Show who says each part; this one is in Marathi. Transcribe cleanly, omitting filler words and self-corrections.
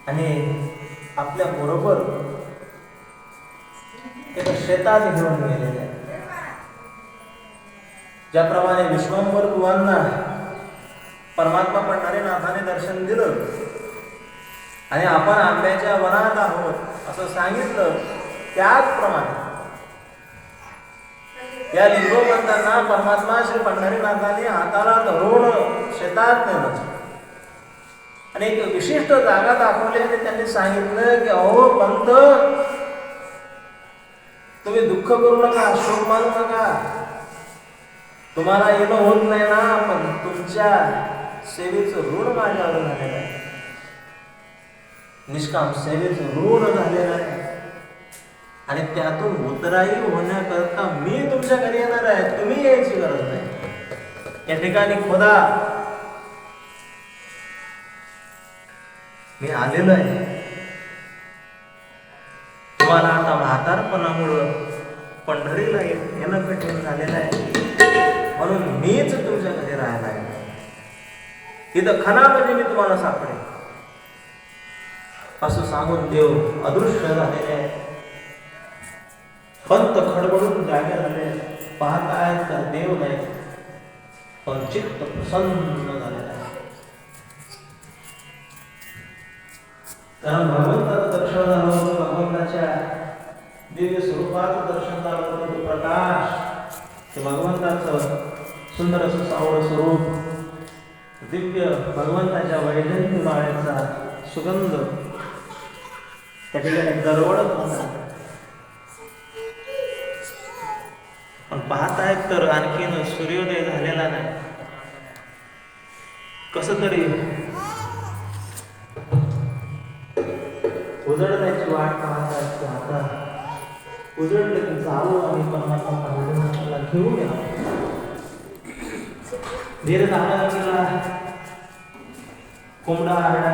Speaker 1: आणि आपल्या बरोबर एका शेतात घेऊन गेलेले आहे. ज्याप्रमाणे विश्वंभर बुवांना परमात्मा पंढरीनाथाने दर्शन दिलं आणि आपण आंब्याच्या वनात आहोत असं सांगितलं, त्याचप्रमाणे या लिंगोबंधांना परमात्मा श्री पंढरीनाथाने हाताला धरून शेतात नेलं आणि एक विशिष्ट जागा दाखवली आणि त्यांनी सांगितलं की अहो पंत, तुम्ही दुःख करू नका, शोक मानू नका. तुम्हाला येणं होत नाही ना, पण तुमच्या सेवेचं ऋण माझ्यावर झालेलं आहे. निष्काम सेवेचं ऋण झालेलं आहे आणि त्यातून उतराई होण्याकरता मी तुमच्या घरी येणार आहे. तुम्ही यायची गरज नाही. या ठिकाणी खुदा मी आलेलो आहे. तुम्हाला आता म्हातारपणामुळं पंढरीला येणं कठीण झालेलं आहे, म्हणून मीच तुमच्या घरी राहायला आहे. इथं खणामध्ये मी तुम्हाला सापडेल असं सांगून देव अदृश्य झालेले आहे. पंत खडबडून जागे झाले. पाहताय तर देव नाही, पण चित्त प्रसन्न झालेलं आहे. कारण भगवंताचं दर्शन झालं होतं, भगवंताच्या दिव्य स्वरूपाचं दर्शन झालं होतं. तो प्रकाश, ते भगवंताचं सुंदर असं सावळं स्वरूप, दिव्य भगवंताच्या वैजंती माळेचा सुगंध त्या ठिकाणी दरवळत होता. पण पाहतायत तर आणखीन सूर्योदय झालेला नाही. कसं तरी उजळण्याची वाट पाहतायत की आता उजळलं की जावं आणि परमात्मा पंढरीनाथाला घेऊन यावं. धीर धारा कोंबडा आरडा